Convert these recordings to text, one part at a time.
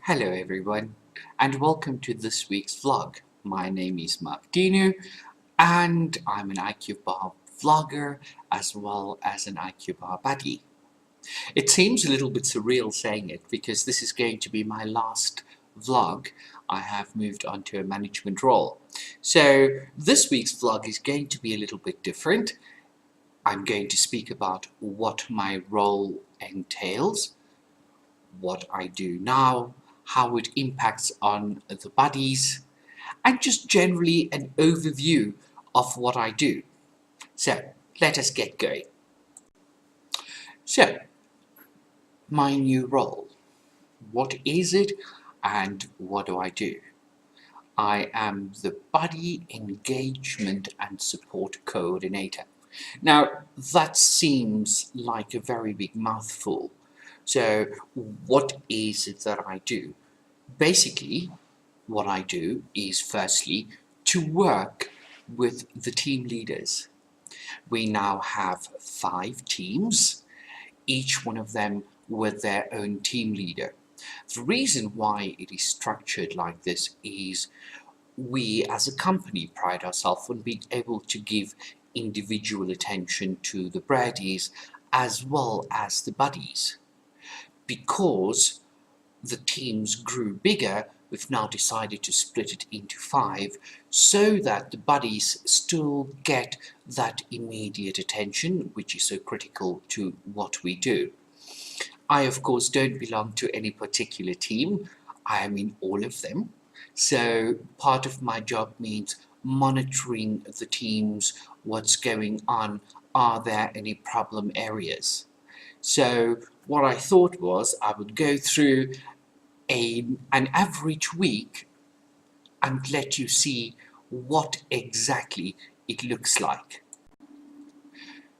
Hello everyone, and welcome to this week's vlog. My name is Marc, and I'm an IQbar vlogger as well as an IQbar buddy. It seems a little bit surreal saying it because this is going to be my last vlog. I have moved on to a management role. So this week's vlog is going to be a little bit different. I'm going to speak about what my role entails, what I do now, how it impacts on the buddies, and just generally an overview of what I do. So let us get going. So, my new role. What is it and what do I do? I am the Buddy Engagement and Support Coordinator. Now, that seems like a very big mouthful. So, what is it that I do? Basically, what I do is firstly to work with the team leaders. We now have 5 teams, each one of them with their own team leader. The reason why it is structured like this is we as a company pride ourselves on being able to give individual attention to the Braddies as well as the buddies. Because the teams grew bigger, we've now decided to split it into 5 so that the buddies still get that immediate attention, which is so critical to what we do. I, of course, don't belong to any particular team. I am in all of them. So part of my job means monitoring the teams, what's going on, are there any problem areas. So what I thought was I would go through an average week and let you see what exactly it looks like.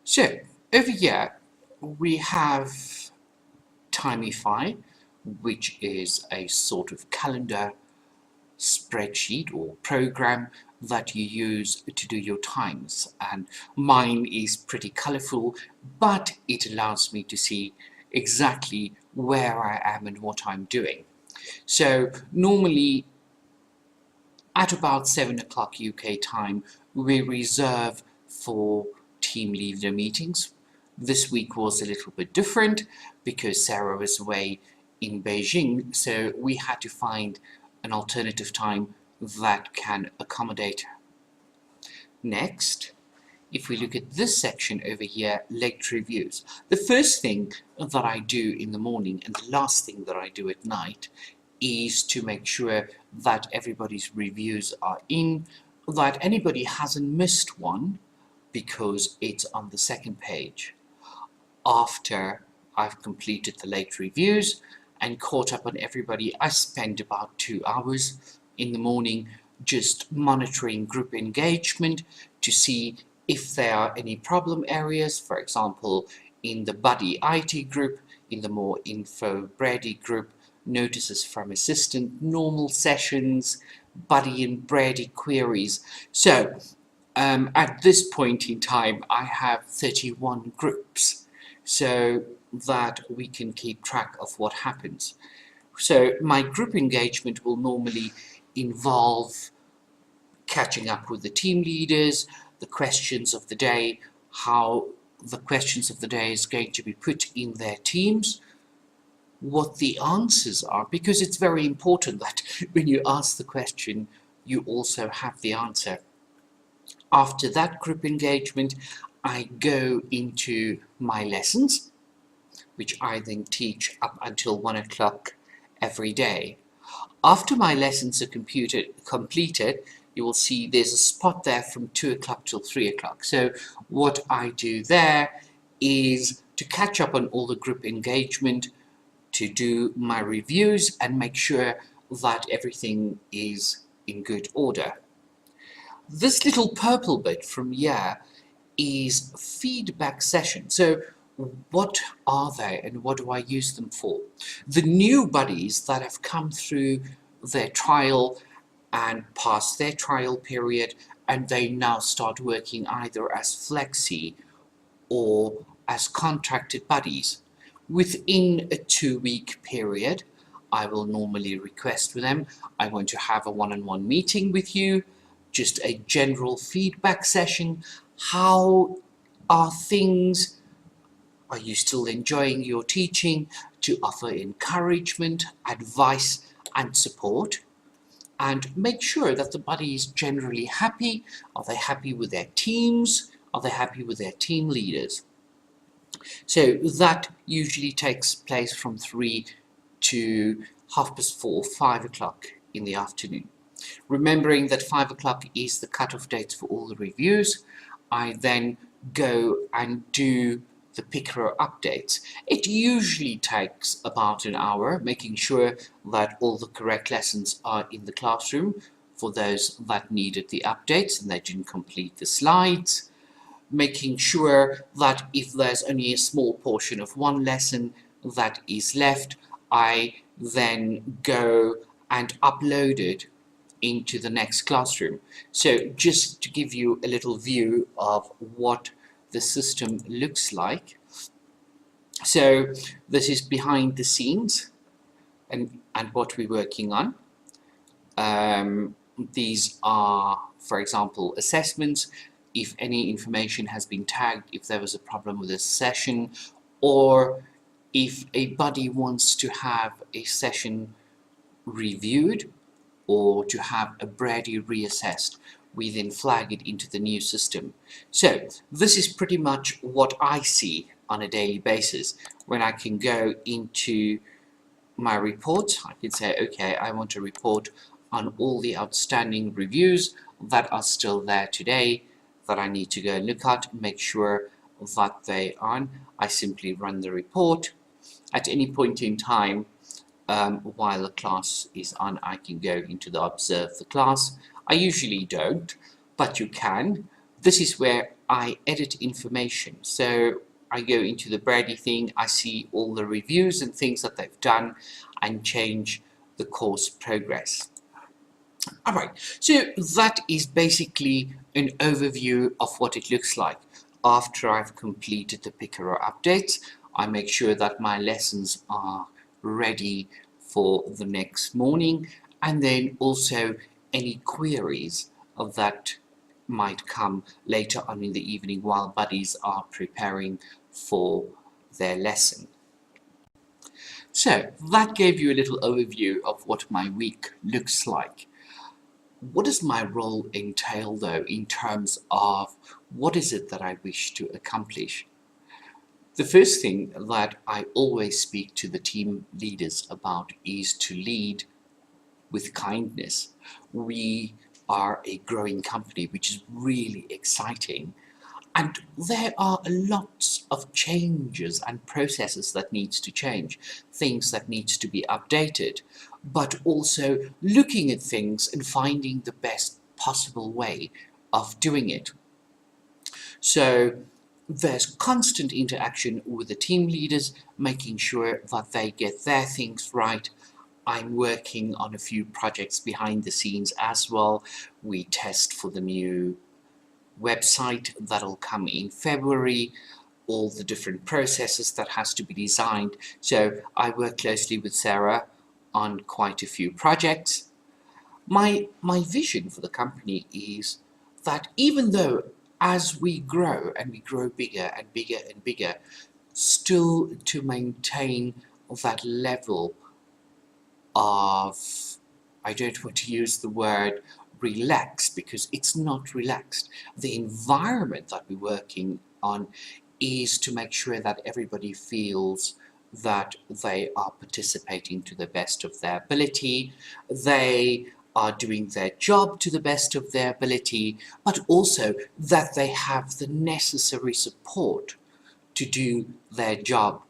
So over here we have Timify, which is a sort of calendar spreadsheet or program that you use to do your times, and mine is pretty colorful, but it allows me to see exactly where I am and what I'm doing. So normally at about 7 o'clock UK time we reserve for team leader meetings. This week was a little bit different because Sarah was away in Beijing, so we had to find an alternative time that can accommodate her. Next, if we look at this section over here, late reviews. The first thing that I do in the morning and the last thing that I do at night is to make sure that everybody's reviews are in, that anybody hasn't missed one because it's on the second page. After I've completed the late reviews and caught up on everybody, I spend about 2 hours in the morning just monitoring group engagement to see if there are any problem areas, for example, in the Buddy IT group, in the more info Brady group, notices from assistant, normal sessions, Buddy and Brady queries. So at this point in time, I have 31 groups so that we can keep track of what happens. So my group engagement will normally involve catching up with the team leaders, the questions of the day, how the questions of the day is going to be put in their teams, what the answers are, because it's very important that when you ask the question, you also have the answer. After that group engagement, I go into my lessons, which I then teach up until 1 o'clock every day. After my lessons are completed, you will see there's a spot there from 2 o'clock till 3 o'clock. So what I do there is to catch up on all the group engagement, to do my reviews and make sure that everything is in good order. This little purple bit from here is feedback session. So what are they and what do I use them for? The new buddies that have come through their trial and passed their trial period, and they now start working either as flexi or as contracted buddies. Within a 2-week period, I will normally request with them, I want to have a one-on-one meeting with you, just a general feedback session. How are things? Are you still enjoying your teaching? To offer encouragement, advice and support, and make sure that the buddy is generally happy. Are they happy with their teams? Are they happy with their team leaders? So that usually takes place from 3 to 4:30, 5 o'clock in the afternoon. Remembering that 5 o'clock is the cutoff date for all the reviews, I then go and do the Picaro updates. It usually takes about an hour, making sure that all the correct lessons are in the classroom for those that needed the updates and they didn't complete the slides, making sure that if there's only a small portion of one lesson that is left, I then go and upload it into the next classroom. So just to give you a little view of what the system looks like. So this is behind the scenes and what we're working on. These are, for example, assessments. If any information has been tagged, if there was a problem with a session, or if a buddy wants to have a session reviewed or to have a Brady reassessed, we then flag it into the new system. So this is pretty much what I see on a daily basis. When I can go into my report, I can say, okay, I want to report on all the outstanding reviews that are still there today that I need to go look at, make sure that they are on. I simply run the report. At any point in time, while the class is on, I can go into the observe the class. I usually don't, but you can. This is where I edit information. So I go into the Brady thing, I see all the reviews and things that they've done and change the course progress. Alright, so that is basically an overview of what it looks like. After I've completed the Picaro updates, I make sure that my lessons are ready for the next morning, and then also any queries that might come later on in the evening while buddies are preparing for their lesson. So that gave you a little overview of what my week looks like. What does my role entail though in terms of what is it that I wish to accomplish? The first thing that I always speak to the team leaders about is to lead with kindness. We are a growing company, which is really exciting. And there are lots of changes and processes that needs to change, things that needs to be updated, but also looking at things and finding the best possible way of doing it. So there's constant interaction with the team leaders, making sure that they get their things right. I'm working on a few projects behind the scenes as well. We test for the new website that'll come in February, all the different processes that has to be designed. So I work closely with Sarah on quite a few projects. My vision for the company is that even though as we grow and we grow bigger and bigger and bigger, still to maintain that level of, I don't want to use the word relaxed because it's not relaxed. The environment that we're working on is to make sure that everybody feels that they are participating to the best of their ability, they are doing their job to the best of their ability, but also that they have the necessary support to do their job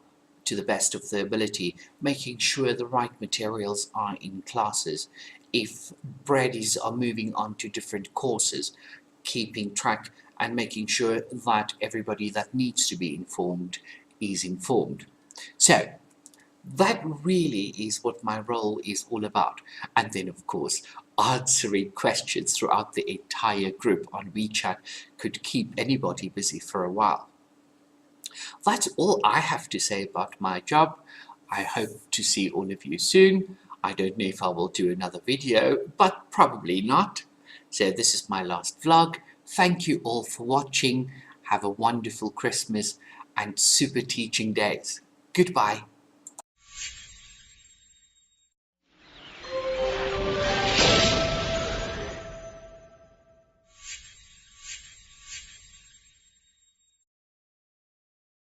to the best of their ability, making sure the right materials are in classes. If Bradies are moving on to different courses, keeping track and making sure that everybody that needs to be informed is informed. So that really is what my role is all about. And then of course, answering questions throughout the entire group on WeChat could keep anybody busy for a while. That's all I have to say about my job. I hope to see all of you soon. I don't know if I will do another video, but probably not. So this is my last vlog. Thank you all for watching. Have a wonderful Christmas and super teaching days. Goodbye.